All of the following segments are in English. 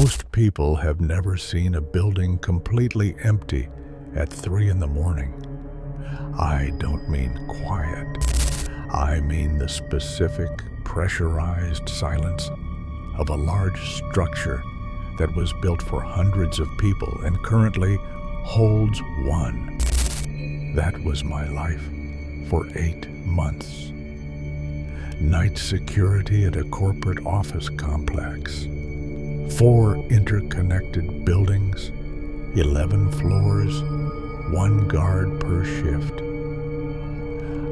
Most people have never seen a building completely empty at 3 in the morning. I don't mean quiet. I mean the specific, pressurized silence of a large structure that was built for hundreds of people and currently holds one. That was my life for 8 months. Night security at a corporate office complex. 4 interconnected buildings, 11 floors, 1 guard per shift.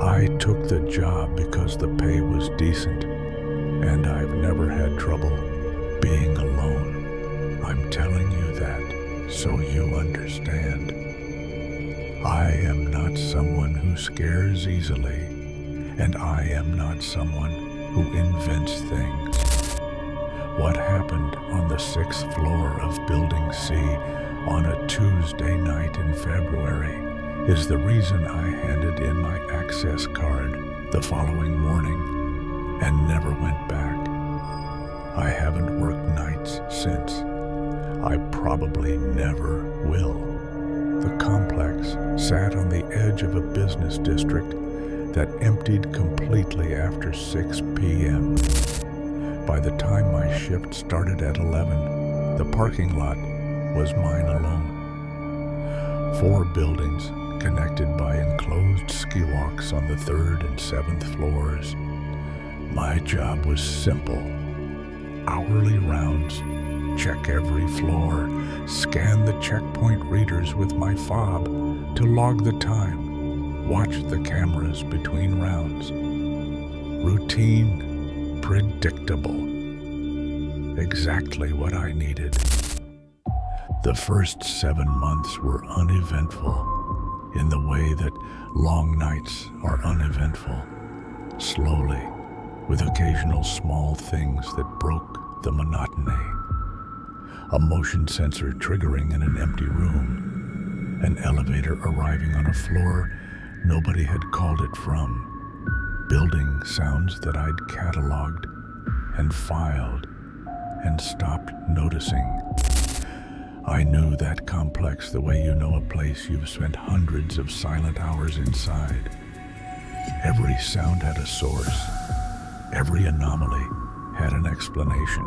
I took the job because the pay was decent, and I've never had trouble being alone. I'm telling you that so you understand. I am not someone who scares easily, and I am not someone who invents things. What happened on the 6th floor of Building C on a Tuesday night in February is the reason I handed in my access card the following morning and never went back. I haven't worked nights since. I probably never will. The complex sat on the edge of a business district that emptied completely after 6 p.m. By the time my shift started at 11, the parking lot was mine alone. 4 buildings connected by enclosed ski walks on the 3rd and 7th floors. My job was simple. Hourly rounds, check every floor, scan the checkpoint readers with my fob to log the time, watch the cameras between rounds. Routine, predictable. Exactly what I needed. The first 7 months were uneventful in the way that long nights are uneventful. Slowly, with occasional small things that broke the monotony. A motion sensor triggering in an empty room. An elevator arriving on a floor nobody had called it from. Building sounds that I'd cataloged and filed and stopped noticing. I knew that complex the way you know a place you've spent hundreds of silent hours inside. Every sound had a source. Every anomaly had an explanation.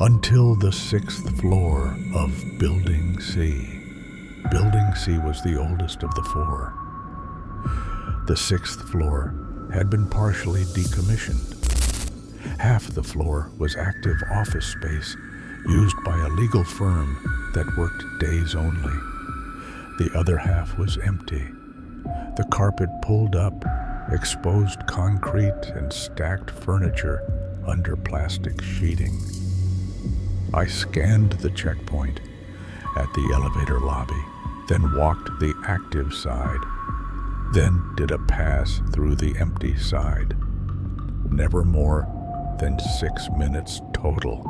Until the 6th floor of Building C. Building C was the oldest of the 4. The 6th floor had been partially decommissioned. Half the floor was active office space used by a legal firm that worked days only. The other half was empty. The carpet pulled up, exposed concrete and stacked furniture under plastic sheeting. I scanned the checkpoint at the elevator lobby, then walked the active side, then did a pass through the empty side. Never more than 6 minutes total.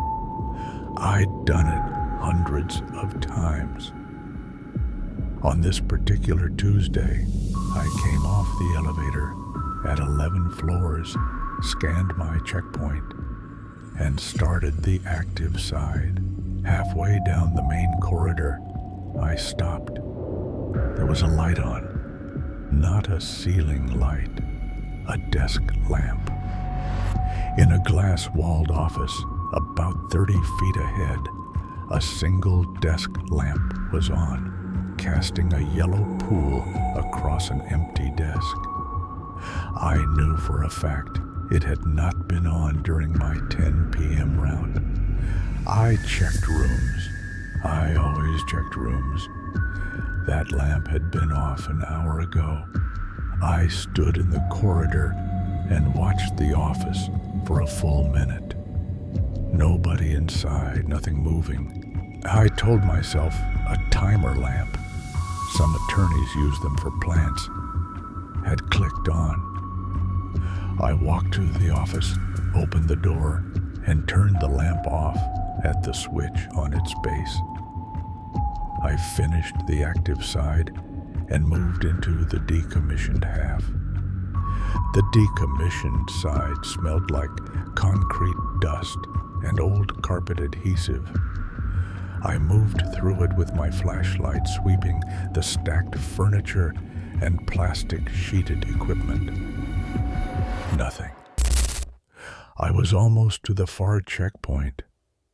I'd done it hundreds of times. On this particular Tuesday, I came off the elevator at 11 floors, scanned my checkpoint, and started the active side. Halfway down the main corridor, I stopped. There was a light on, not a ceiling light, a desk lamp. In a glass-walled office, about 30 feet ahead, a single desk lamp was on, casting a yellow pool across an empty desk. I knew for a fact it had not been on during my 10 p.m. round. I checked rooms. I always checked rooms. That lamp had been off an hour ago. I stood in the corridor and watched the office for a full minute. Nobody inside, nothing moving. I told myself a timer lamp, some attorneys use them for plants, had clicked on. I walked to the office, opened the door, and turned the lamp off at the switch on its base. I finished the active side and moved into the decommissioned half. The decommissioned side smelled like concrete dust and old carpet adhesive. I moved through it with my flashlight, sweeping the stacked furniture and plastic sheeted equipment. Nothing. I was almost to the far checkpoint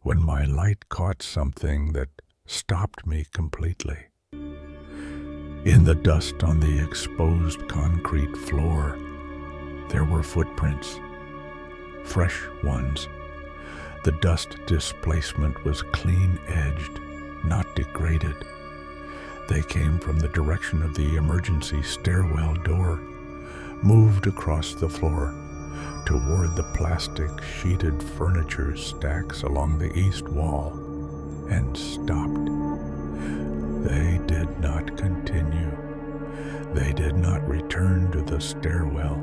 when my light caught something that stopped me completely. In the dust on the exposed concrete floor, there were footprints, fresh ones. The dust displacement was clean-edged, not degraded. They came from the direction of the emergency stairwell door, moved across the floor toward the plastic sheeted furniture stacks along the east wall, and stopped. They did not continue. They did not return to the stairwell.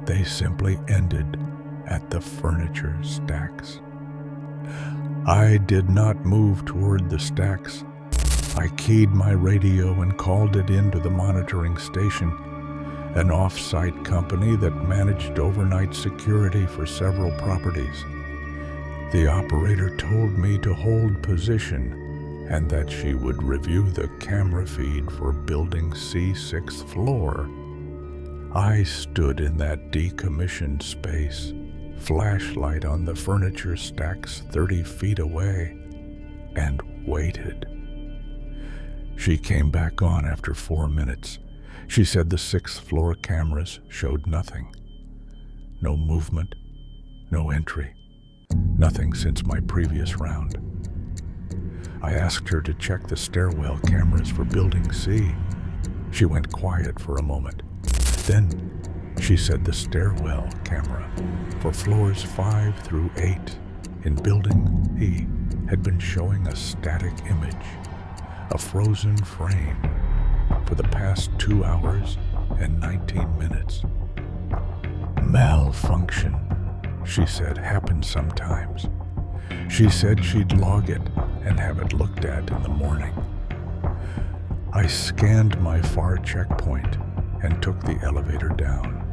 They simply ended at the furniture stacks. I did not move toward the stacks. I keyed my radio and called it into the monitoring station, an off-site company that managed overnight security for several properties. The operator told me to hold position and that she would review the camera feed for Building C, 6th floor. I stood in that decommissioned space, flashlight on the furniture stacks 30 feet away, and waited. She came back on after 4 minutes. She said the 6th floor cameras showed nothing. No movement, no entry, nothing since my previous round. I asked her to check the stairwell cameras for Building C. She went quiet for a moment. Then she said the stairwell camera for floors 5 through 8 in Building E had been showing a static image, a frozen frame, for the past 2 hours and 19 minutes. Malfunction, she said, happens sometimes. She said she'd log it and have it looked at in the morning. I scanned my far checkpoint and took the elevator down.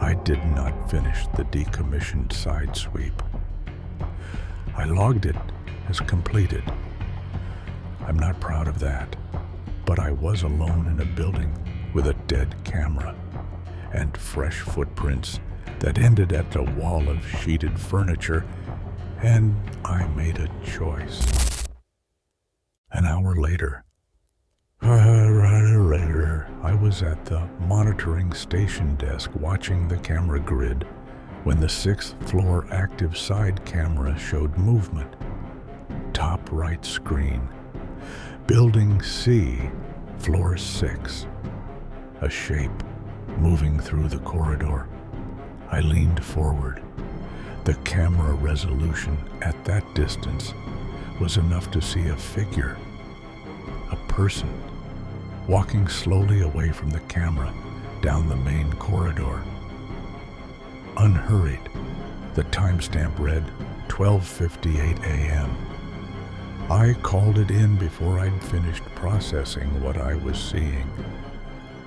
I did not finish the decommissioned side sweep. I logged it as completed. I'm not proud of that, but I was alone in a building with a dead camera and fresh footprints that ended at a wall of sheeted furniture, and I made a choice. An hour later, I was at the monitoring station desk watching the camera grid when the 6th floor active side camera showed movement. Top right screen. Building C, floor 6. A shape moving through the corridor. I leaned forward. The camera resolution at that distance was enough to see a figure, a person, walking slowly away from the camera down the main corridor. Unhurried, the timestamp read 12:58 a.m. I called it in before I'd finished processing what I was seeing.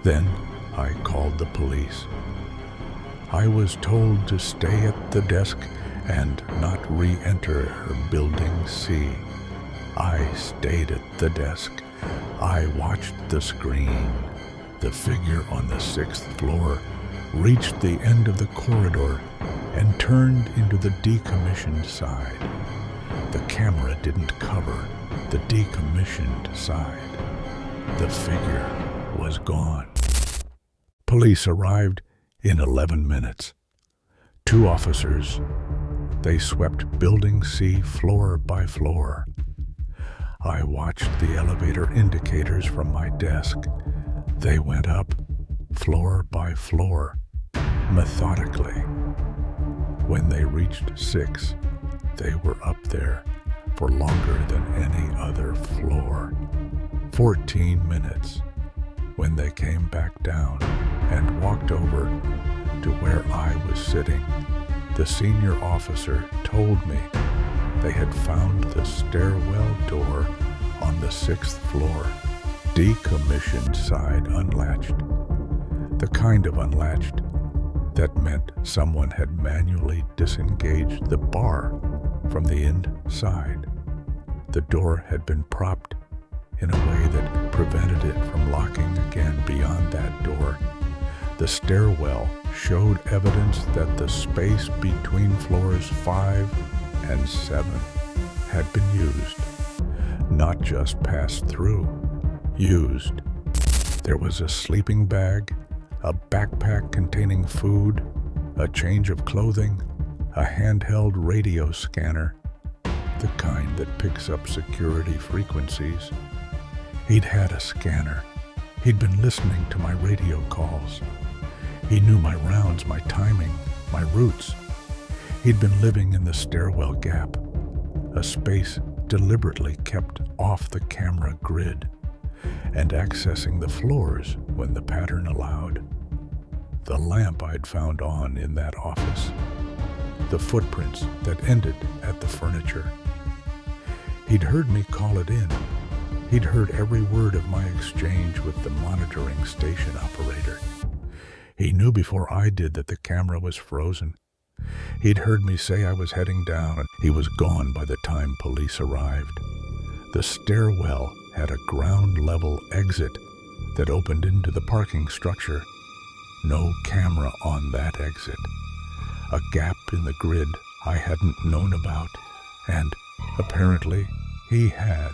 Then I called the police. I was told to stay at the desk and not re-enter Building C. I stayed at the desk. I watched the screen. The figure on the 6th floor reached the end of the corridor and turned into the decommissioned side. The camera didn't cover the decommissioned side. The figure was gone. Police arrived in 11 minutes. 2 officers. They swept Building C floor by floor. I watched the elevator indicators from my desk. They went up, floor by floor, methodically. When they reached 6, they were up there for longer than any other floor. 14 minutes. When they came back down and walked over to where I was sitting, the senior officer told me they had found the stairwell door on the 6th floor, decommissioned side unlatched. The kind of unlatched That meant someone had manually disengaged the bar from the inside. The door had been propped in a way that prevented it from locking again beyond that door. The stairwell showed evidence that the space between floors 5 and 7 had been used, not just passed through, used. There was a sleeping bag, a backpack containing food, a change of clothing, a handheld radio scanner, the kind that picks up security frequencies. He'd had a scanner. He'd been listening to my radio calls. He knew my rounds, my timing, my routes. He'd been living in the stairwell gap, a space deliberately kept off the camera grid, and accessing the floors when the pattern allowed. The lamp I'd found on in that office, the footprints that ended at the furniture. He'd heard me call it in. He'd heard every word of my exchange with the monitoring station operator. He knew before I did that the camera was frozen. He'd heard me say I was heading down, and he was gone by the time police arrived. The stairwell had a ground-level exit that opened into the parking structure. No camera on that exit. A gap in the grid I hadn't known about, and apparently he had.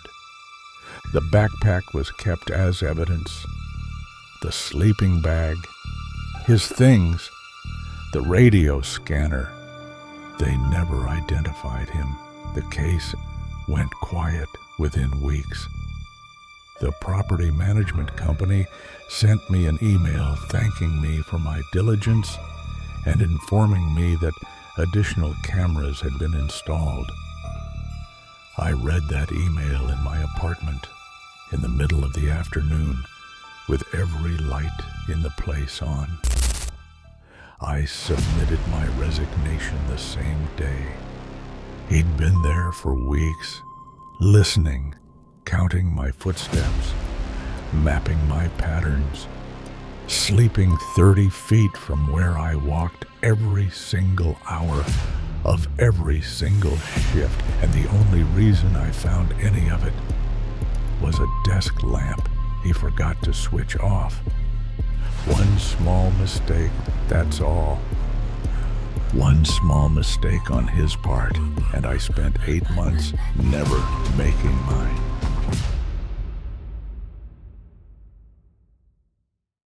The backpack was kept as evidence. The sleeping bag, his things, the radio scanner. They never identified him. The case went quiet within weeks. The property management company sent me an email thanking me for my diligence and informing me that additional cameras had been installed. I read that email in my apartment in the middle of the afternoon with every light in the place on. I submitted my resignation the same day. He'd been there for weeks, listening, counting my footsteps, mapping my patterns, sleeping 30 feet from where I walked every single hour of every single shift, and the only reason I found any of it was a desk lamp he forgot to switch off. One small mistake, that's all. One small mistake on his part, and I spent 8 months never making mine.